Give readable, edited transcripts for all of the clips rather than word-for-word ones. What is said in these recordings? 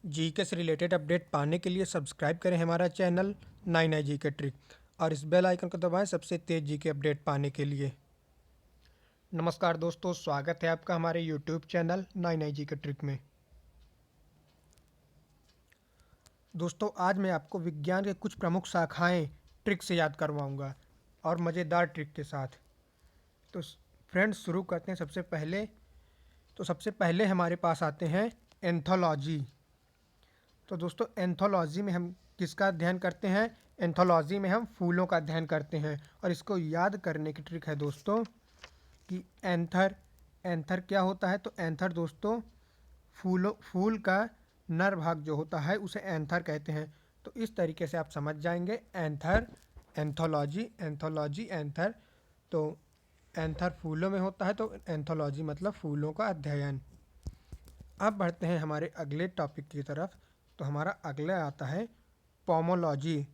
GK से related update पाने के लिए सब्सक्राइब करें हमारा चैनल 9 जीके ट्रिक और इस बेल आइकन को दबाएं सबसे तेज़ जीके अपडेट पाने के लिए। नमस्कार दोस्तों, स्वागत है आपका हमारे यूट्यूब चैनल 9 जीके ट्रिक में। दोस्तों, आज मैं आपको विज्ञान के कुछ प्रमुख शाखाएं ट्रिक से याद करवाऊंगा और मज़ेदार ट्रिक के साथ। तो फ्रेंड्स, शुरू करते हैं। सबसे पहले हमारे पास आते हैं एंथोलॉजी। तो दोस्तों, एंथोलॉजी में हम किसका अध्ययन करते हैं? एंथोलॉजी में हम फूलों का अध्ययन करते हैं। और इसको याद करने की ट्रिक है दोस्तों कि एंथर क्या होता है। तो एंथर दोस्तों फूल का नर भाग जो होता है उसे एंथर कहते हैं। तो इस तरीके से आप समझ जाएंगे एंथर, एंथोलॉजी, एंथर। तो एंथर फूलों में होता है तो एंथोलॉजी मतलब फूलों का अध्ययन। अब बढ़ते हैं हमारे अगले टॉपिक की तरफ। तो हमारा अगला आता है पोमोलॉजी।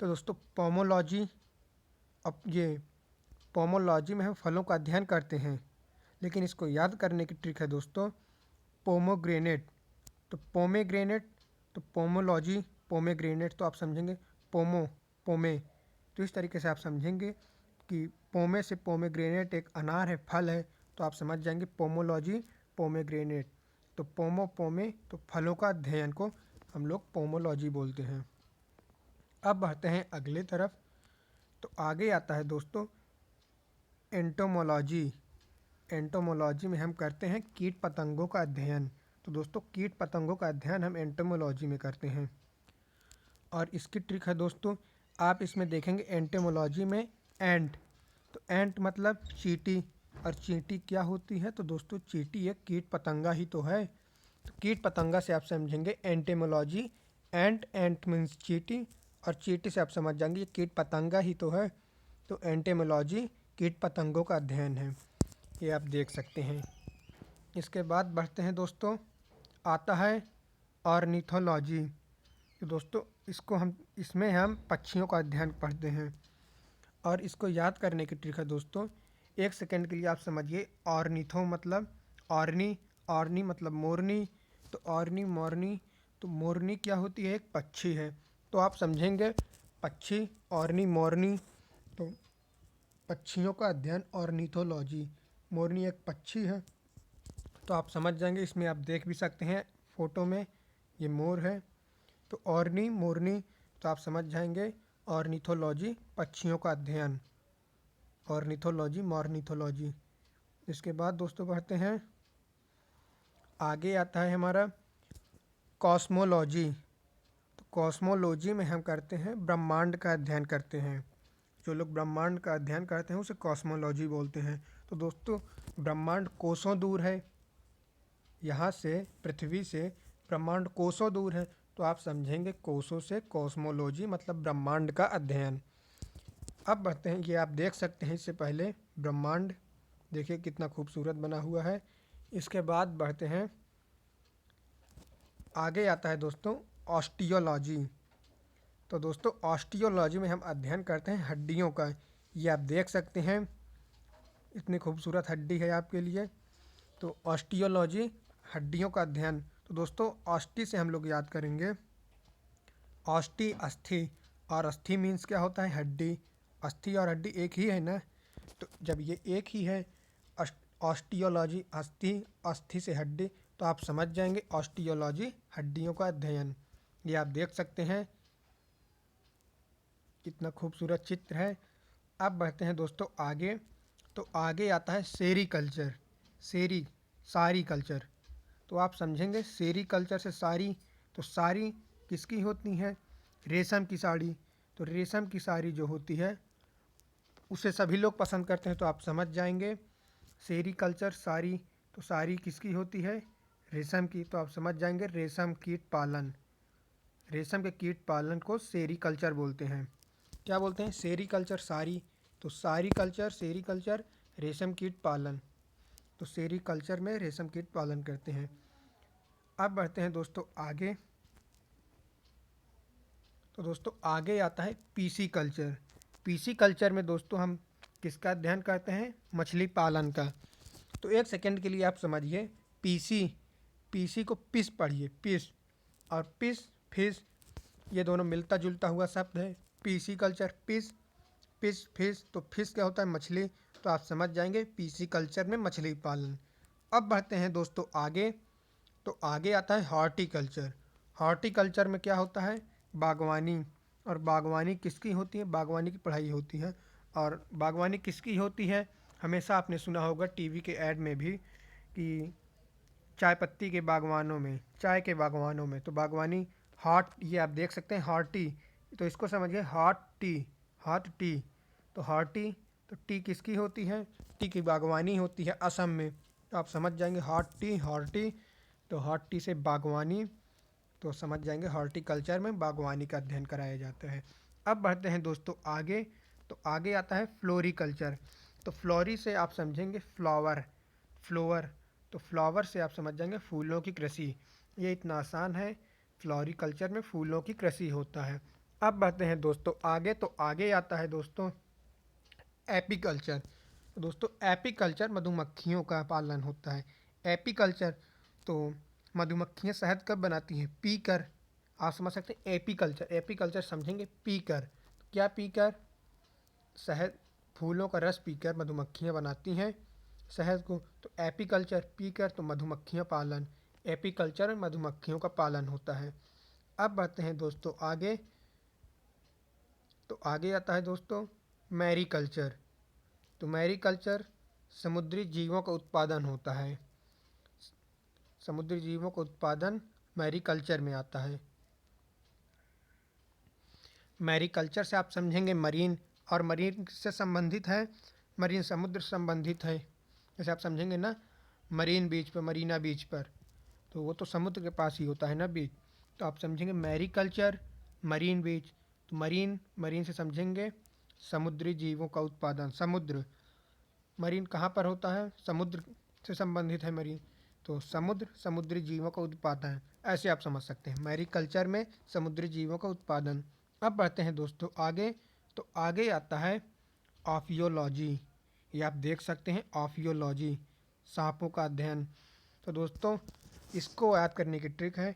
तो दोस्तों पोमोलॉजी में हम फलों का अध्ययन करते हैं, लेकिन इसको याद करने की ट्रिक है दोस्तों पोमोग्रेनेट। तो पोमोलॉजी पोमेग्रेनेट, तो आप समझेंगे पोमे। तो इस तरीके से आप समझेंगे कि पोमे से पोमेग्रेनेट एक अनार है, फल है। तो आप समझ जाएंगे पोमोलॉजी पोमेग्रेनेट। तो पोमे तो फलों का अध्ययन को हम लोग पोमोलॉजी बोलते हैं। अब बढ़ते हैं अगले तरफ। तो आगे आता है दोस्तों एंटोमोलॉजी। एंटोमोलॉजी में हम करते हैं कीट पतंगों का अध्ययन। तो दोस्तों कीट पतंगों का अध्ययन हम एंटोमोलॉजी में करते हैं। और इसकी ट्रिक है दोस्तों, आप इसमें देखेंगे एंटोमोलॉजी में एंट। तो एंट मतलब चींटी, और चींटी क्या होती है? तो दोस्तों चींटी एक कीट पतंगा ही तो है। तो कीट पतंगा से आप समझेंगे एंटेमोलॉजी। एंट मीन्स चींटी, और चींटी से आप समझ जाएंगे ये कीट पतंगा ही तो है। तो एंटेमोलॉजी कीट पतंगों का अध्ययन है, ये आप देख सकते हैं। इसके बाद बढ़ते हैं दोस्तों, आता है ऑर्निथोलॉजी। तो दोस्तों इसमें हम पक्षियों का अध्ययन पढ़ते हैं। और इसको याद करने की ट्रिक है दोस्तों, एक सेकंड के लिए आप समझिए। ऑर्निथो मतलब ऑर्नी मतलब मोरनी। तो मोरनी क्या होती है? एक पक्षी है। तो आप समझेंगे पक्षी, ऑर्नी, मोरनी। तो पक्षियों का अध्ययन ऑर्निथोलॉजी। मोरनी एक पक्षी है, तो आप समझ जाएंगे। इसमें आप देख भी सकते हैं फोटो में, ये मोर है। तो ऑर्नी, मोरनी, तो आप समझ जाएंगे ऑर्निथोलॉजी पक्षियों का अध्ययन, ऑर्निथोलॉजी, मॉर्निथोलॉजी। इसके बाद दोस्तों बढ़ते हैं, आगे आता है हमारा कॉस्मोलॉजी। तो कॉस्मोलॉजी में हम करते हैं ब्रह्मांड का अध्ययन करते हैं। जो लोग ब्रह्मांड का अध्ययन करते हैं उसे कॉस्मोलॉजी बोलते हैं। तो दोस्तों ब्रह्मांड कोसों दूर है, यहाँ से पृथ्वी से ब्रह्मांड कोसों दूर है। तो आप समझेंगे कोसों से कॉस्मोलॉजी मतलब ब्रह्मांड का अध्ययन। अब बढ़ते हैं, ये आप देख सकते हैं इससे पहले ब्रह्मांड देखिए कितना खूबसूरत बना हुआ है। इसके बाद बढ़ते हैं, आगे आता है दोस्तों ऑस्टियोलॉजी। तो दोस्तों ऑस्टियोलॉजी में हम अध्ययन करते हैं हड्डियों का। ये आप देख सकते हैं इतनी खूबसूरत हड्डी है आपके लिए। तो ऑस्टियोलॉजी हड्डियों का अध्ययन। तो दोस्तों ऑस्टी से हम लोग याद करेंगे ऑस्टी अस्थि, और अस्थि मीन्स क्या होता है? हड्डी। अस्थि और हड्डी एक ही है ना। तो जब ये एक ही है, ऑस्टियोलॉजी अस्थि से हड्डी, तो आप समझ जाएंगे ऑस्टियोलॉजी हड्डियों का अध्ययन। ये आप देख सकते हैं कितना खूबसूरत चित्र है। अब बढ़ते हैं दोस्तों आगे। तो आगे आता है सेरीकल्चर। सारी कल्चर। तो आप समझेंगे सेरीकल्चर से साड़ी। तो साड़ी किसकी होती है? रेशम की साड़ी। तो रेशम की साड़ी जो होती है उसे सभी लोग पसंद करते हैं। तो आप समझ जाएंगे सेरीकल्चर साड़ी। तो साड़ी किसकी होती है? रेशम की। तो आप समझ जाएंगे रेशम कीट पालन। रेशम के कीट पालन को सेरीकल्चर बोलते हैं। क्या बोलते हैं? सेरीकल्चर साड़ी। तो सेरीकल्चर रेशम कीट पालन। तो सेरीकल्चर में रेशम कीट पालन करते हैं। अब बढ़ते हैं दोस्तों आगे। तो दोस्तों आगे आता है पीसी कल्चर। पीसी कल्चर में दोस्तों हम किसका अध्ययन करते हैं? मछली पालन का। तो एक सेकंड के लिए आप समझिए पीसी को पिस पढ़िए, पिस। और फिश ये दोनों मिलता जुलता हुआ शब्द है। पीसी कल्चर, फिश तो फिश क्या होता है, मछली, तो आप समझ जाएंगे पीसी कल्चर में मछली पालन। अब बढ़ते हैं दोस्तों आगे, तो आगे आता है हॉर्टिकल्चर। हॉर्टिकल्चर में क्या होता है, बागवानी। और बागवानी किसकी होती है, बागवानी की पढ़ाई होती है। और बागवानी किसकी होती है, हमेशा आपने सुना होगा टीवी के ऐड में भी कि चाय पत्ती के बागवानों में, चाय के बागवानों में, तो बागवानी हॉट, ये आप देख सकते हैं हॉट टी, तो इसको समझिए हॉट टी, हॉट टी। तो हॉट टी, तो टी किसकी होती है, टी की बागवानी होती है असम में। तो आप समझ जाएंगे हॉट टी, तो हॉट टी से बागवानी, तो समझ जाएंगे हॉर्टिकल्चर में बागवानी का अध्ययन कराया जाता है। अब बढ़ते हैं दोस्तों आगे, तो आगे आता है फ्लोरिकल्चर। तो फ्लोरी से आप समझेंगे फ्लावर, फ्लोवर, तो फ्लावर से आप समझ जाएंगे फूलों की कृषि। ये इतना आसान है, फ्लोरिकल्चर में फूलों की कृषि होता है। अब बढ़ते हैं दोस्तों आगे, तो आगे आता है दोस्तों एपीकल्चर। तो दोस्तों एपीकल्चर मधुमक्खियों का पालन होता है। एपीकल्चर, तो मधुमक्खियाँ शहद कब बनाती हैं, पीकर। आप समझ सकते हैं एपीकल्चर, एपीकल्चर समझेंगे पीकर, क्या पीकर, शहद, फूलों का रस पीकर मधुमक्खियाँ बनाती हैं शहद को। तो एपीकल्चर पीकर, तो मधुमक्खियाँ पालन, एपीकल्चर में मधुमक्खियों का पालन होता है। अब बढ़ते हैं दोस्तों आगे, तो आगे आता है दोस्तों मैरीकल्चर। तो मैरीकल्चर समुद्री जीवों का उत्पादन होता है, समुद्री जीवों का उत्पादन मैरीकल्चर में आता है। मैरीकल्चर से आप समझेंगे मरीन, और मरीन से संबंधित है, मरीन समुद्र संबंधित है। जैसे आप समझेंगे ना मरीन बीच पर, मरीना बीच पर, तो वो तो समुद्र के पास ही होता है ना बीच। तो आप समझेंगे मैरीकल्चर, मरीन बीच, तो मरीन, मरीन से समझेंगे समुद्री जीवों का उत्पादन, समुद्र, मरीन कहाँ पर होता है, समुद्र से संबंधित है मरीन, तो समुद्र, समुद्री जीवों का उत्पादन, ऐसे आप समझ सकते हैं मैरीकल्चर में समुद्री जीवों का उत्पादन। अब बढ़ते हैं दोस्तों आगे, तो आगे आता है ऑफियोलॉजी। ये आप देख सकते हैं ऑफियोलॉजी, सांपों का अध्ययन। तो दोस्तों इसको याद करने की ट्रिक है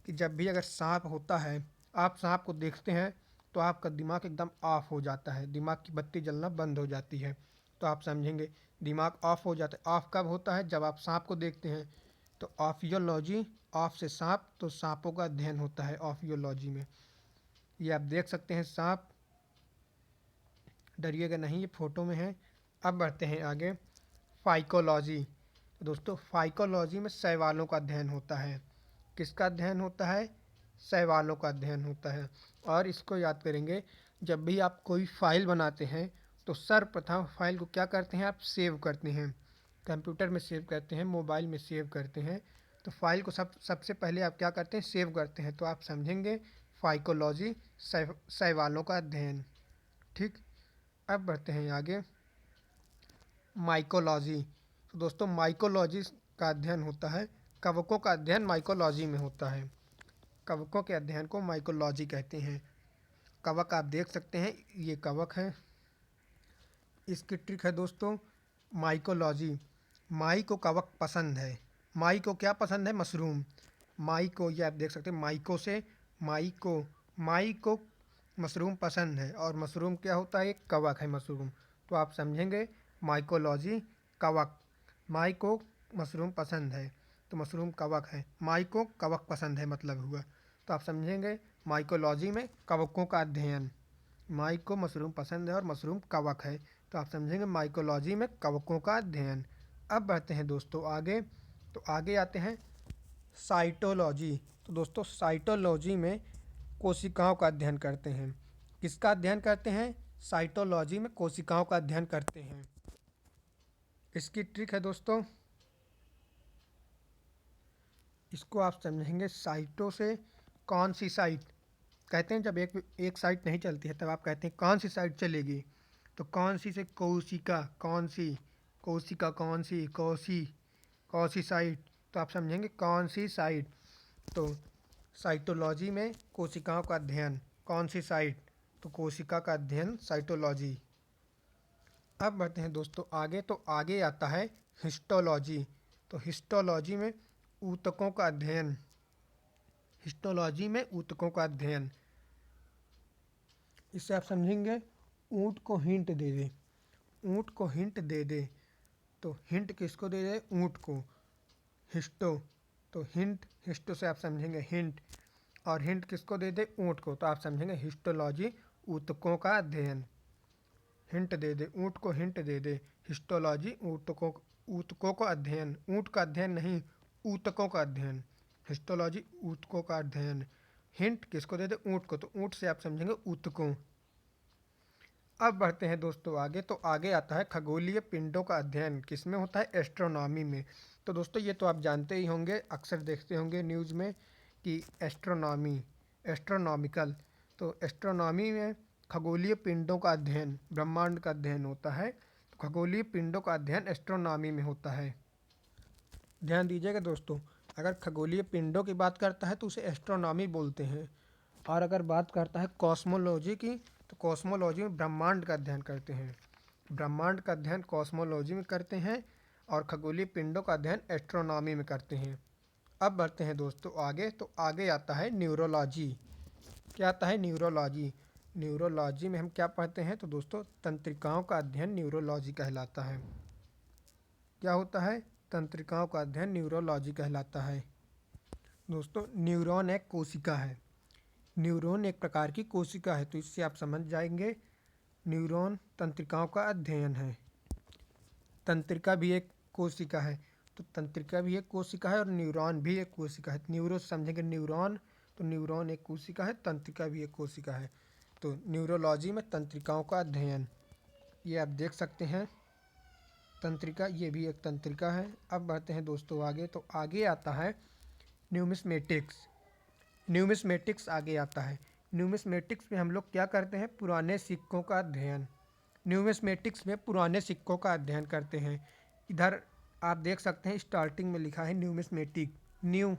कि जब भी अगर सांप होता है, आप सांप को देखते हैं तो आपका दिमाग एकदम ऑफ हो जाता है, दिमाग की बत्ती जलना बंद हो जाती है। तो आप समझेंगे दिमाग ऑफ हो जाता है, ऑफ कब होता है, जब आप सांप को देखते हैं। तो ऑफियोलॉजी, ऑफ से सांप, तो सांपों का अध्ययन होता है ऑफियोलॉजी में। ये आप देख सकते हैं सांप, डरिएगा नहीं, ये फोटो में है। अब बढ़ते हैं आगे फाइकोलॉजी। तो दोस्तों फाइकोलॉजी में शैवालों का अध्ययन होता है, किसका अध्ययन होता है, शैवालों का अध्ययन होता है। और इसको याद करेंगे, जब भी आप कोई फाइल बनाते हैं तो सर्वप्रथम फाइल को क्या करते हैं, आप सेव करते हैं, कंप्यूटर में सेव करते हैं, मोबाइल में सेव करते हैं। तो फाइल को सबसे पहले आप क्या करते हैं, सेव करते हैं। तो आप समझेंगे फाइकोलॉजी, शैवालों का अध्ययन। ठीक। अब बढ़ते हैं आगे माइकोलॉजी। तो दोस्तों माइकोलॉजी का अध्ययन होता है, कवकों का अध्ययन माइकोलॉजी में होता है, कवकों के अध्ययन को माइकोलॉजी कहते हैं। कवक आप देख सकते हैं, ये कवक है। इसकी ट्रिक है दोस्तों माइकोलॉजी, माई को कवक पसंद है, माई को क्या पसंद है, मशरूम, माई को, ये आप देख सकते हैं माइको से, माई को मशरूम पसंद है, और मशरूम क्या होता है, एक कवक है मशरूम। तो आप समझेंगे माइकोलॉजी कवक, माई को मशरूम पसंद है, तो मशरूम कवक है, माई को कवक पसंद है मतलब हुआ। तो आप समझेंगे माइकोलॉजी में कवकों का अध्ययन, माई को मशरूम पसंद है और मशरूम कवक है, तो आप समझेंगे माइकोलॉजी में कवकों का अध्ययन। अब बढ़ते हैं दोस्तों आगे, तो आगे आते हैं साइटोलॉजी। तो दोस्तों साइटोलॉजी में कोशिकाओं का अध्ययन करते हैं, किसका अध्ययन करते हैं, साइटोलॉजी में कोशिकाओं का अध्ययन करते हैं। इसकी ट्रिक है दोस्तों, इसको आप समझेंगे साइटों से, कौन सी साइट कहते हैं, जब एक साइट नहीं चलती है तब आप कहते हैं कौन सी साइट चलेगी। तो कौन सी से कोशिका, कौन सी, कोशिका कौन सी, कौन सी साइट, तो आप समझेंगे कौन सी साइट। तो साइटोलॉजी में कोशिकाओं का अध्ययन, कौन सी साइट, तो कोशिका का अध्ययन साइटोलॉजी। अब बढ़ते हैं दोस्तों आगे, तो आगे आता है हिस्टोलॉजी। तो हिस्टोलॉजी में ऊतकों का अध्ययन, हिस्टोलॉजी में ऊतकों का अध्ययन। इससे आप समझेंगे ऊँट को हिंट दे दे, ऊँट को हिंट दे दे, तो हिंट किसको दे दे? ऊँट को। हिस्टो, तो हिंट, हिस्टो से आप समझेंगे हिंट, और हिंट किसको दे दे? ऊँट को, तो आप समझेंगे हिस्टोलॉजी ऊतकों का अध्ययन। हिंट दे दे, ऊँट को हिंट दे दे, हिस्टोलॉजी ऊतकों, ऊतकों का अध्ययन, ऊँट का अध्ययन नहीं, ऊतकों का अध्ययन। हिस्टोलॉजी ऊतकों का अध्ययन। हिंट किसको दे दे? ऊँट को, तो ऊँट से आप समझेंगे ऊतकों। अब बढ़ते हैं दोस्तों आगे, तो आगे आता है खगोलीय पिंडों का अध्ययन। किसमें होता है? एस्ट्रोनॉमी में। तो दोस्तों ये तो आप जानते ही होंगे, अक्सर देखते होंगे न्यूज़ में कि एस्ट्रोनॉमी, एस्ट्रोनॉमिकल, तो एस्ट्रोनॉमी में खगोलीय पिंडों का अध्ययन, ब्रह्मांड का अध्ययन होता है। तो खगोलीय पिंडों का अध्ययन एस्ट्रोनॉमी में होता है। ध्यान दीजिएगा दोस्तों, अगर खगोलीय पिंडों की बात करता है तो उसे एस्ट्रोनॉमी बोलते हैं, और अगर बात करता है कॉस्मोलॉजी की तो कॉस्मोलॉजी में ब्रह्मांड का अध्ययन करते हैं। ब्रह्मांड का अध्ययन कॉस्मोलॉजी में करते हैं और खगोलीय पिंडों का अध्ययन एस्ट्रोनॉमी में करते हैं। अब बढ़ते हैं दोस्तों आगे, तो आगे आता है न्यूरोलॉजी। क्या आता है? न्यूरोलॉजी। न्यूरोलॉजी में हम क्या पढ़ते हैं? तो दोस्तों तंत्रिकाओं का अध्ययन न्यूरोलॉजी कहलाता है। क्या होता है? तंत्रिकाओं का अध्ययन न्यूरोलॉजी कहलाता है। दोस्तों न्यूरॉन एक कोशिका है, न्यूरॉन एक प्रकार की कोशिका है, तो इससे आप समझ जाएंगे न्यूरॉन तंत्रिकाओं का अध्ययन है। तंत्रिका भी एक कोशिका है, तो तंत्रिका भी एक कोशिका है और न्यूरॉन भी एक कोशिका है। न्यूरो समझेंगे न्यूरॉन, तो न्यूरॉन एक कोशिका है, तंत्रिका भी एक कोशिका है। तो न्यूरोलॉजी में तंत्रिकाओं का अध्ययन, ये आप देख सकते हैं तंत्रिका, ये भी एक तंत्रिका है। अब बढ़ते हैं दोस्तों आगे, तो आगे आता है न्यूमिस्मेटिक्स। न्यूमिस्मेटिक्स आगे आता है। न्यूमिस्मेटिक्स में हम लोग क्या करते हैं? पुराने सिक्कों का अध्ययन। न्यूमिस्मेटिक्स में पुराने सिक्कों का अध्ययन करते हैं। इधर आप देख सकते हैं स्टार्टिंग में लिखा है न्यूमिस्मेटिक, न्यू,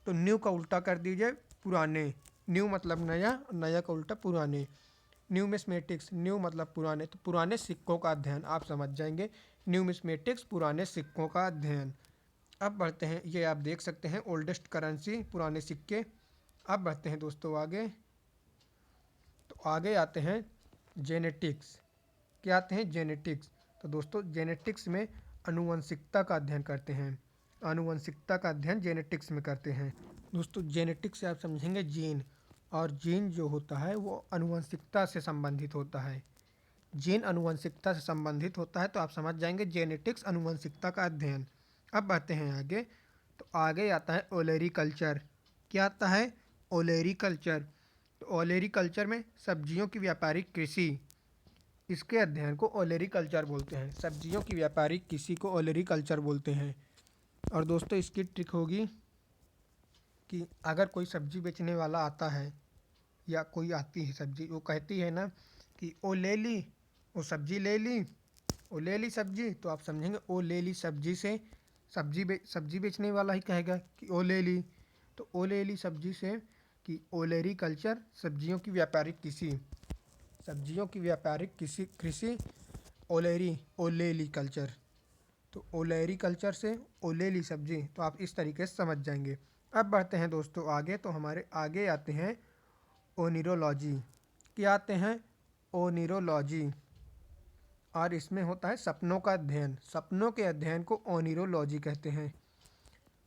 तो न्यू का उल्टा कर दीजिए पुराने। न्यू मतलब नया, नया का उल्टा पुराने। न्यूमिस्मेटिक्स, न्यू मतलब पुराने, तो पुराने सिक्कों का अध्ययन आप समझ जाएंगे। न्यूमिस्मेटिक्स पुराने सिक्कों का अध्ययन। अब बढ़ते हैं, ये आप देख सकते हैं ओल्डेस्ट करेंसी, पुराने सिक्के। अब बढ़ते हैं दोस्तों आगे, तो आगे आते हैं जेनेटिक्स। क्या आते हैं? जेनेटिक्स। तो दोस्तों जेनेटिक्स में आनुवंशिकता का अध्ययन करते हैं। आनुवंशिकता का अध्ययन जेनेटिक्स में करते हैं। दोस्तों जेनेटिक्स से आप समझेंगे जीन, और जीन जो होता है वो आनुवंशिकता से संबंधित होता है। जीन आनुवंशिकता से संबंधित होता है, तो आप समझ जाएंगे जेनेटिक्स आनुवंशिकता का अध्ययन। अब बढ़ते हैं आगे, तो आगे आता है ओलेरी कल्चर। क्या आता है? ओलेरी कल्चर। तो ओलेरी कल्चर में सब्जियों की व्यापारिक कृषि, इसके अध्ययन को ओलेरी कल्चर बोलते हैं। सब्जियों की व्यापारिक कृषि को ओलेरी कल्चर बोलते हैं। और दोस्तों इसकी ट्रिक होगी कि अगर कोई सब्जी बेचने वाला आता है या कोई आती है सब्जी, वो कहती है ना कि ओ ले ली, वो सब्जी ले ली, ओ ले ली सब्जी, तो आप समझेंगे ओ ले ली सब्जी से सब्जी बेचने वाला ही कहेगा कि ओ ले ली। तो ओ ले ली सब्जी से कि ओलेरी कल्चर, सब्जियों की व्यापारिक कृषि, सब्जियों की व्यापारिक कृषि ओलेरी, ओलेली कल्चर। तो ओलेरी कल्चर से ओलेली सब्जी, तो आप इस तरीके से समझ जाएंगे। अब बढ़ते हैं दोस्तों आगे, तो हमारे आगे आते हैं ओनिरोलॉजी। क्या आते हैं? ओनिरोलॉजी, और इसमें होता है सपनों का अध्ययन। सपनों के अध्ययन को ओनिरोलॉजी कहते हैं।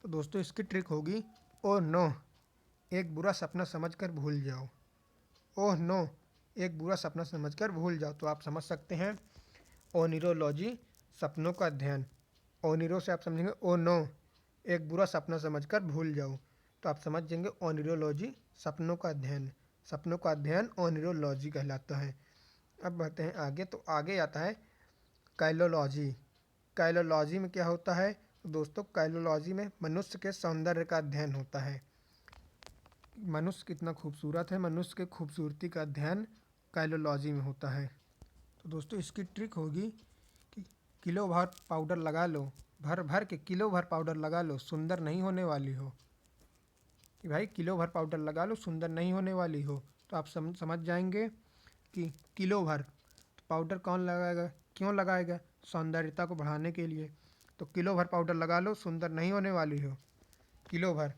तो दोस्तों इसकी ट्रिक होगी ओ नो, एक बुरा सपना समझकर भूल जाओ। ओह नो, एक बुरा सपना समझकर भूल जाओ, तो आप समझ सकते हैं ओनिरोलॉजी, सपनों का अध्ययन। ओनिरो से आप समझेंगे ओ नो, एक बुरा सपना समझकर भूल जाओ, तो आप समझ जाएंगे ओनिरोलॉजी, सपनों का अध्ययन। सपनों का अध्ययन ओनिरोलॉजी कहलाता है। अब बढ़ते हैं आगे, तो आगे आता है काइलोलॉजी। काइलोलॉजी में क्या होता है? तो दोस्तों काइलोलॉजी में मनुष्य के सौंदर्य का अध्ययन होता है। मनुष्य कितना खूबसूरत है, मनुष्य के खूबसूरती का अध्ययन काइलोलॉजी में होता है। तो दोस्तों इसकी ट्रिक होगी कि किलो भर पाउडर लगा लो, भर भर के किलो भर पाउडर लगा लो, सुंदर नहीं होने वाली हो। कि भाई किलो भर पाउडर लगा लो, सुंदर नहीं होने वाली हो, तो आप समझ जाएंगे कि किलो भर, तो पाउडर कौन लगाएगा, क्यों लगाएगा? सौंदर्यता को बढ़ाने के लिए। तो किलो भर पाउडर लगा लो, सुंदर नहीं होने वाली हो, किलो भर।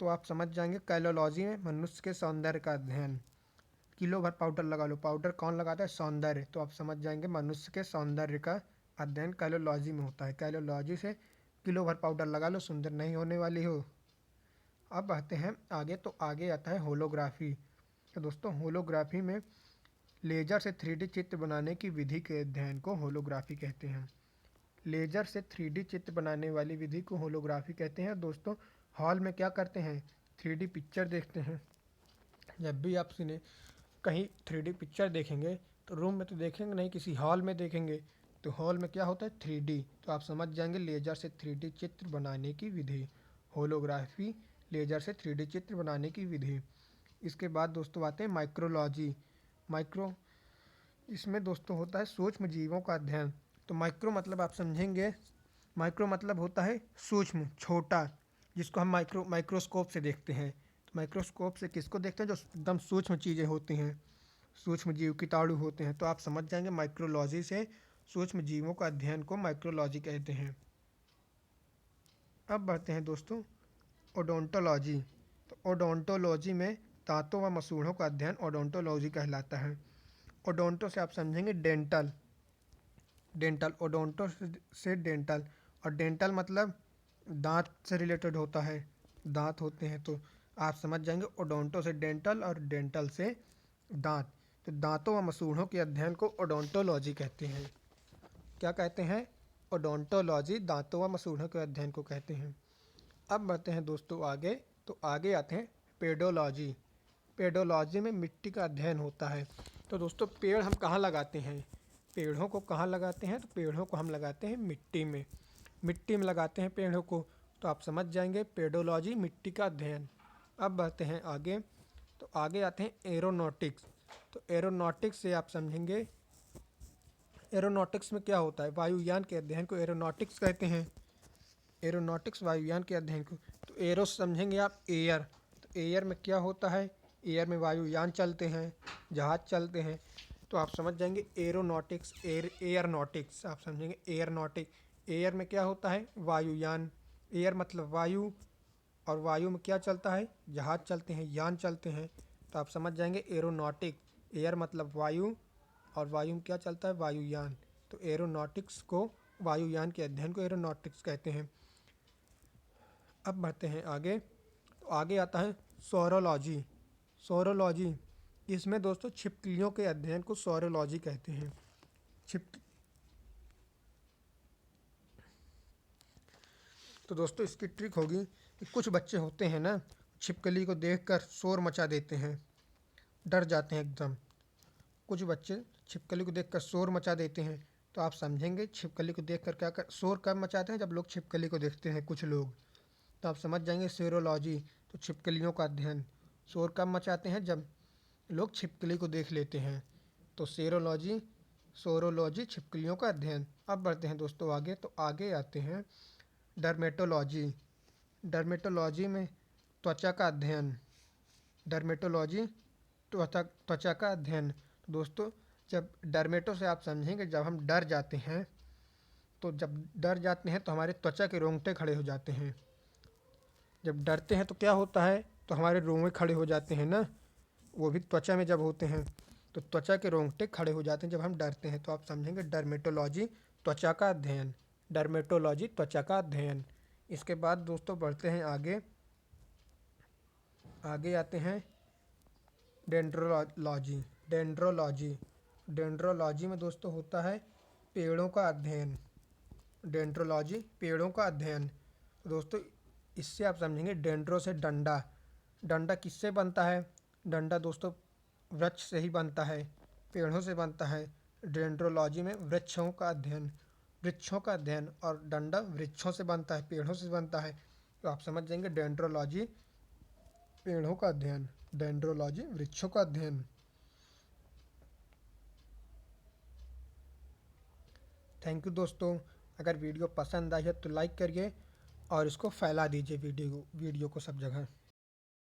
तो आप समझ जाएंगे कैलोलॉजी में मनुष्य के सौंदर्य का अध्ययन। किलो भर पाउडर लगा लो, पाउडर कौन लगाता है? सौंदर्य। तो आप समझ जाएंगे मनुष्य के सौंदर्य का अध्ययन कैलोलॉजी में होता है। कैलोलॉजी से किलो भर पाउडर लगा लो, सुंदर नहीं होने वाली हो। अब बढ़ते हैं आगे, तो आगे आता है होलोग्राफी। तो दोस्तों होलोग्राफी में लेजर से 3D चित्र बनाने की विधि के अध्ययन को होलोग्राफी कहते हैं। लेजर से 3D चित्र बनाने वाली विधि को होलोग्राफी कहते हैं। दोस्तों हॉल में क्या करते हैं? 3D पिक्चर देखते हैं। जब भी आप सिने कहीं 3D पिक्चर देखेंगे तो रूम में तो देखेंगे नहीं, किसी हॉल में देखेंगे। तो हॉल में क्या होता है? 3D। तो आप समझ जाएंगे लेजर से 3D चित्र बनाने की विधि। होलोग्राफी लेजर से 3D चित्र बनाने की विधि। इसके बाद दोस्तों आते हैं माइक्रोलॉजी। माइक्रो इसमें दोस्तों होता है सूक्ष्म जीवों का अध्ययन। तो माइक्रो मतलब आप समझेंगे, माइक्रो मतलब होता है सूक्ष्म, छोटा, जिसको हम माइक्रोस्कोप से देखते हैं। तो माइक्रोस्कोप से किसको देखते हैं? जो एकदम सूक्ष्म चीज़ें होती हैं, सूक्ष्म जीव, कीटाणु होते हैं। तो आप समझ जाएंगे माइक्रोलॉजी से सूक्ष्म जीवों का अध्ययन को माइक्रोलॉजी कहते हैं। अब बढ़ते हैं दोस्तों ओडोंटोलॉजी। तो ओडोंटोलॉजी में दांतों व मसूड़ों का अध्ययन ओडोंटोलॉजी कहलाता है। ओडोंटो से आप समझेंगे डेंटल, डेंटल ओडोंटो से डेंटल, और डेंटल मतलब दांत से रिलेटेड होता है, दांत होते हैं। तो आप समझ जाएंगे ओडोंटो से डेंटल और डेंटल से दांत। तो दांतों व मसूड़ों के अध्ययन को ओडोंटोलॉजी कहते हैं। क्या कहते हैं? ओडोंटोलॉजी दांतों व मसूड़ों के अध्ययन को कहते हैं। अब बढ़ते हैं दोस्तों आगे, तो आगे आते हैं पेडोलॉजी। पेडोलॉजी में मिट्टी का अध्ययन होता है। तो दोस्तों पेड़ हम कहाँ लगाते हैं? पेड़ों को कहाँ लगाते हैं? तो पेड़ों को हम लगाते हैं मिट्टी में, मिट्टी में लगाते हैं पेड़ों को। तो आप समझ जाएंगे पेडोलॉजी मिट्टी का अध्ययन। अब बढ़ते हैं आगे, तो आगे आते हैं एरोनॉटिक्स। तो एरोनॉटिक्स से आप समझेंगे एरोनॉटिक्स में क्या होता है? वायुयान के अध्ययन को एरोनॉटिक्स कहते हैं। एरोनॉटिक्स वायुयान के अध्ययन को। तो एरो समझेंगे आप एयर। तो एयर में क्या होता है? एयर में वायुयान चलते हैं, जहाज चलते हैं। तो आप समझ जाएंगे एरोनॉटिक्स, एयरनॉटिक्स आप समझेंगे एयरनॉटिक। एयर में क्या होता है? वायुयान। एयर मतलब वायु, और वायु में क्या चलता है? जहाज चलते हैं, यान चलते हैं। तो आप समझ जाएंगे एरोनॉटिक। एयर मतलब वायु, और वायु में क्या चलता है? वायुयान। तो एरोनॉटिक्स को, वायुयान के अध्ययन को एरोनॉटिक्स कहते हैं। अब बढ़ते हैं आगे, तो आगे आता है सौरोलॉजी। सौरोलॉजी इसमें दोस्तों छिपकलियों के अध्ययन को सौरोलॉजी कहते हैं। तो दोस्तों इसकी ट्रिक होगी कि कुछ बच्चे होते हैं ना, छिपकली को देखकर शोर मचा देते हैं, डर जाते हैं एकदम। कुछ बच्चे छिपकली को देखकर शोर मचा देते हैं। तो आप समझेंगे छिपकली को देखकर क्या कर शोर कब मचाते हैं? जब लोग छिपकली को देखते हैं कुछ लोग। तो आप समझ जाएंगे सेरोलॉजी, तो छिपकलियों का अध्ययन। शोर कब मचाते हैं? जब लोग छिपकली को देख लेते हैं। तो सेरोलॉजी, सोरोलॉजी छिपकलियों का अध्ययन। अब बढ़ते हैं दोस्तों आगे, तो आगे आते हैं डर्मेटोलॉजी। डर्मेटोलॉजी में त्वचा का अध्ययन। डर्मेटोलॉजी त्वचा का अध्ययन। तो दोस्तों जब डर्मेटो से आप समझेंगे जब हम डर जाते हैं, तो जब डर जाते हैं तो हमारे त्वचा के रोंगटे खड़े हो जाते हैं। जब डरते हैं तो क्या होता है? तो हमारे रोंगे खड़े हो जाते हैं ना, वो भी त्वचा में जब होते हैं। तो त्वचा के रोंगटे खड़े हो जाते हैं जब हम डरते हैं। तो आप समझेंगे डर्मेटोलॉजी त्वचा का अध्ययन। डर्मेटोलॉजी त्वचा का अध्ययन। इसके बाद दोस्तों बढ़ते हैं आगे, आगे आते हैं डेंड्रोलॉजी। डेंड्रोलॉजी, डेंड्रोलॉजी में दोस्तों होता है पेड़ों का अध्ययन। डेंड्रोलॉजी पेड़ों का अध्ययन। तो दोस्तों इससे आप समझेंगे डेंड्रो से डंडा। डंडा किससे बनता है? डंडा दोस्तों वृक्ष से ही बनता है, पेड़ों से बनता है। डेंड्रोलॉजी में वृक्षों का अध्ययन, वृक्षों का अध्ययन, और डंडा वृक्षों से बनता है, पेड़ों से बनता है। तो आप समझ जाएंगे डेंड्रोलॉजी पेड़ों का अध्ययन, डेंड्रोलॉजी वृक्षों का अध्ययन। थैंक यू दोस्तों। अगर वीडियो पसंद आई है तो लाइक करिए और इसको फैला दीजिए वीडियो को सब जगह।